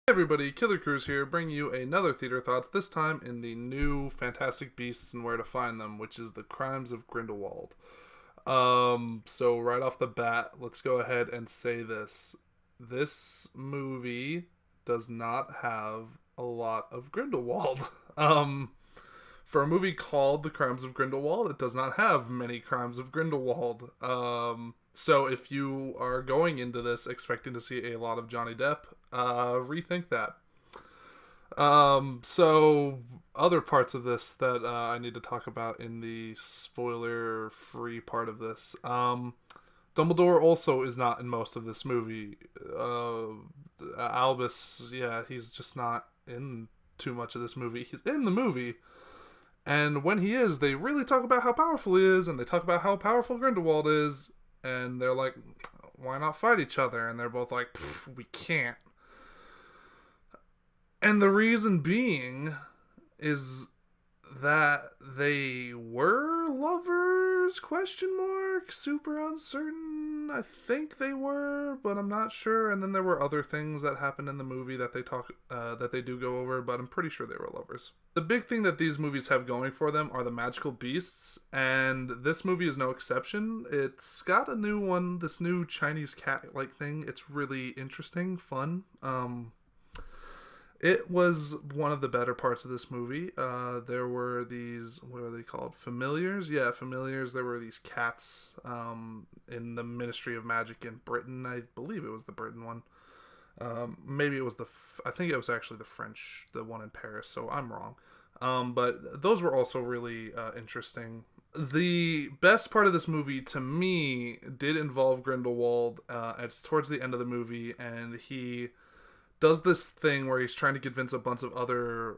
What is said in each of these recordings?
Hey everybody, Killer Cruise here, bringing you another Theater Thoughts, this time in the new Fantastic Beasts and Where to Find Them, which is the Crimes of Grindlewald. So right off the bat, let's go ahead and say this. This movie does not have a lot of Grindelwald. For a movie called The Crimes of Grindelwald, it does not have many Crimes of Grindelwald. So if you are going into this expecting to see a lot of Johnny Depp, rethink that. So other parts of this that I need to talk about in the spoiler-free part of this. Dumbledore also is not in most of this movie. Albus, yeah, he's just not in too much of this movie. He's in the movie, and when he is, they really talk about how powerful he is, and they talk about how powerful Grindelwald is, and they're like, why not fight each other? And they're both like, we can't. And the reason being is that they were lovers, question mark, super uncertain. I think they were, but I'm not sure. And then there were other things that happened in the movie that they do go over, but I'm pretty sure they were lovers. The big thing that these movies have going for them are the magical beasts, and this movie is no exception. It's got a new one, this new Chinese cat-like thing. It's really interesting, fun. It was one of the better parts of this movie. There were these, what are they called? Familiars? Yeah, familiars. There were these cats in the Ministry of Magic in Britain. I believe it was the Britain one. Maybe it was I think it was actually the French, the one in Paris, so I'm wrong. But those were also really interesting. The best part of this movie, to me, did involve Grindelwald. It's towards the end of the movie, and he does this thing where he's trying to convince a bunch of other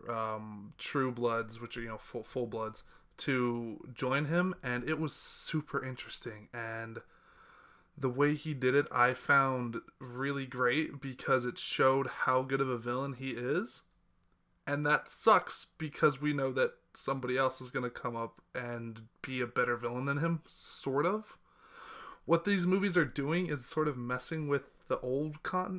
true bloods, which are, full bloods, to join him, and it was super interesting. And the way he did it, I found really great because it showed how good of a villain he is. And that sucks because we know that somebody else is going to come up and be a better villain than him, sort of. What these movies are doing is sort of messing with the old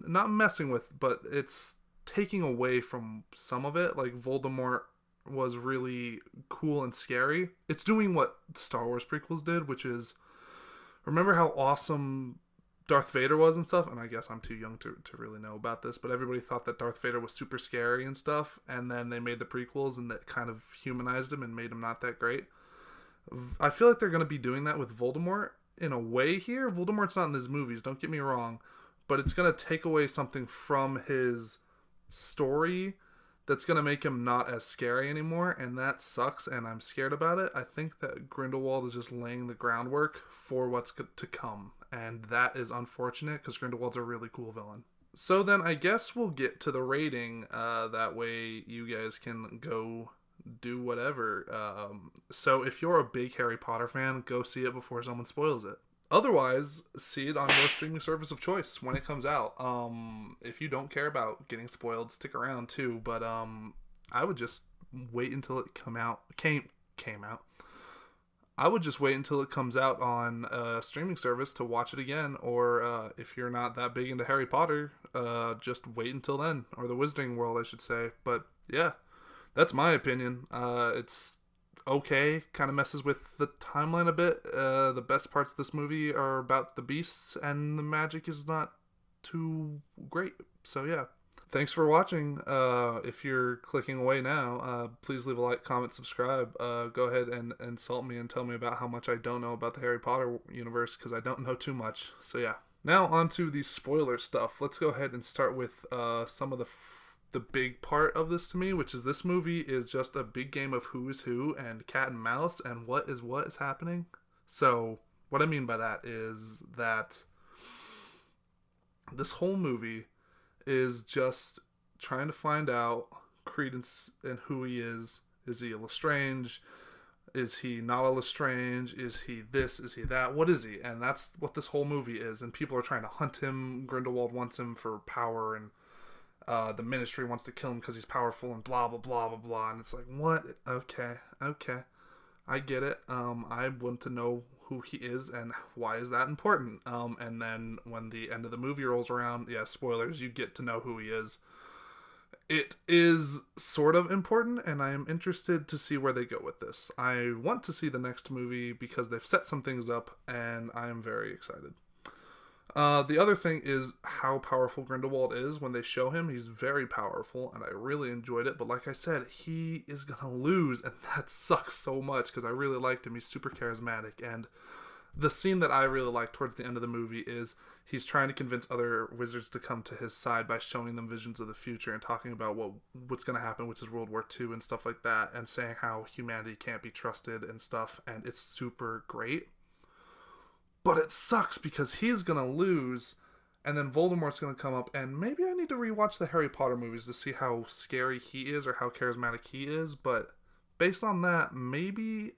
not messing with, but it's taking away from some of it. Like Voldemort was really cool and scary. It's doing what the Star Wars prequels did, which is, remember how awesome Darth Vader was and stuff? And I guess I'm too young to really know about this, but everybody thought that Darth Vader was super scary and stuff, and then they made the prequels and that kind of humanized him and made him not that great. I feel like they're going to be doing that with Voldemort in a way here. Voldemort's not in these movies, don't get me wrong, but it's going to take away something from his story that's going to make him not as scary anymore, and that sucks, and I'm scared about it. I think that Grindelwald is just laying the groundwork for what's to come, and that is unfortunate because Grindelwald's a really cool villain. So then I guess we'll get to the rating. That way you guys can go do whatever. So if you're a big Harry Potter fan, go see it before someone spoils it. Otherwise, see it on your streaming service of choice when it comes out. If you don't care about getting spoiled, stick around too. But I would just wait until it came out. I would just wait until it comes out on a streaming service to watch it again. Or if you're not that big into Harry Potter, just wait until then, or the Wizarding World, I should say. But yeah, that's my opinion. It's okay, kind of messes with the timeline a bit. The best parts of this movie are about the beasts, and the magic is not too great. So yeah, thanks for watching. If you're clicking away now, please leave a like, comment, subscribe. Go ahead and insult me and tell me about how much I don't know about the Harry Potter universe, because I don't know too much. So yeah, now on to the spoiler stuff. Let's go ahead and start with some of the big part of this to me, which is this movie is just a big game of who is who and cat and mouse and what is happening. So what I mean by that is that this whole movie is just trying to find out Credence and who he is. Is he Lestrange? Is he not a Lestrange? Is he this? Is he that? What is he? And that's what this whole movie is. And people are trying to hunt him. Grindelwald wants him for power, and the Ministry wants to kill him because he's powerful, and blah blah blah blah blah. And it's like, what? Okay, I get it. I want to know who he is and why is that important. And then when the end of the movie rolls around, yeah, spoilers, you get to know who he is. It is sort of important, and I am interested to see where they go with this. I want to see the next movie because they've set some things up, and I am very excited. The other thing is how powerful Grindelwald is. When they show him, he's very powerful, and I really enjoyed it. But like I said, he is going to lose, and that sucks so much because I really liked him. He's super charismatic, and the scene that I really like towards the end of the movie is he's trying to convince other wizards to come to his side by showing them visions of the future and talking about what's going to happen, which is World War II and stuff like that, and saying how humanity can't be trusted and stuff, and it's super great. But it sucks because he's going to lose, and then Voldemort's going to come up, and maybe I need to rewatch the Harry Potter movies to see how scary he is or how charismatic he is, but based on that, maybe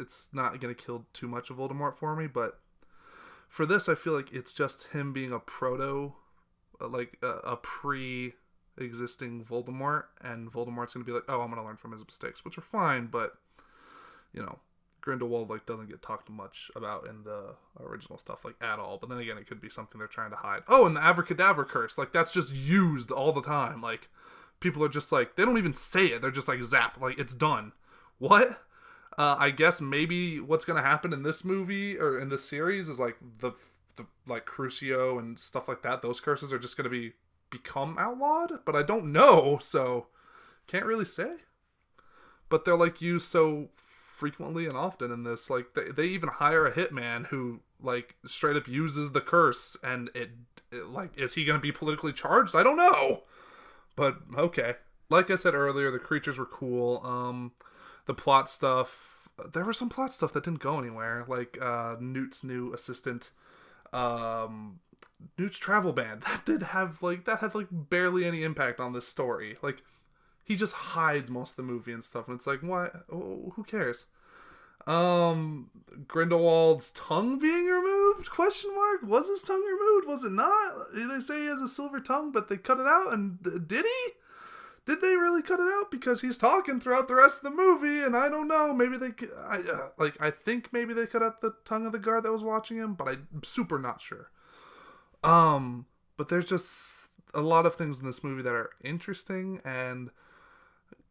it's not going to kill too much of Voldemort for me, but for this, I feel like it's just him being a proto, like a pre-existing Voldemort, and Voldemort's going to be like, oh, I'm going to learn from his mistakes, which are fine, but, you know, Grindelwald like doesn't get talked much about in the original stuff like at all. But then again, it could be something they're trying to hide. Oh, and the Abracadabra curse, like that's just used all the time. Like people are just like they don't even say it. They're just like zap, like it's done. What? I guess maybe what's gonna happen in this movie or in this series is like the like Crucio and stuff like that. Those curses are just gonna become outlawed, but I don't know, so can't really say. But they're like used so frequently and often in this, like they even hire a hitman who like straight up uses the curse, and it like is he gonna be politically charged? I don't know, but okay. Like I said earlier, the creatures were cool. The plot stuff, there was some plot stuff that didn't go anywhere, like Newt's new assistant, Newt's travel ban, that had like barely any impact on this story. Like he just hides most of the movie and stuff, and it's like, why? Oh, who cares? Grindelwald's tongue being removed? Question mark. Was his tongue removed? Was it not? They say he has a silver tongue, but they cut it out. And did he? Did they really cut it out? Because he's talking throughout the rest of the movie, and I don't know. Maybe they, I think maybe they cut out the tongue of the guard that was watching him, but I'm super not sure. But there's just a lot of things in this movie that are interesting and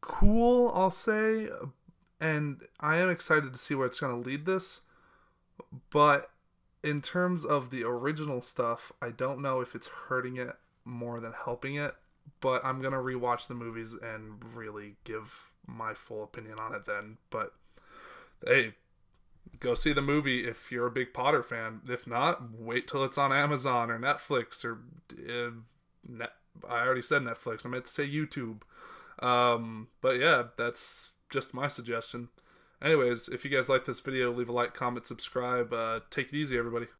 cool, I'll say, and I am excited to see where it's going to lead this. But in terms of the original stuff, I don't know if it's hurting it more than helping it. But I'm going to rewatch the movies and really give my full opinion on it then. But hey, go see the movie if you're a big Potter fan. If not, wait till it's on Amazon or Netflix or I already said Netflix. I meant to say YouTube. But yeah, that's just my suggestion. Anyways, if you guys like this video, leave a like, comment, subscribe. Take it easy, everybody.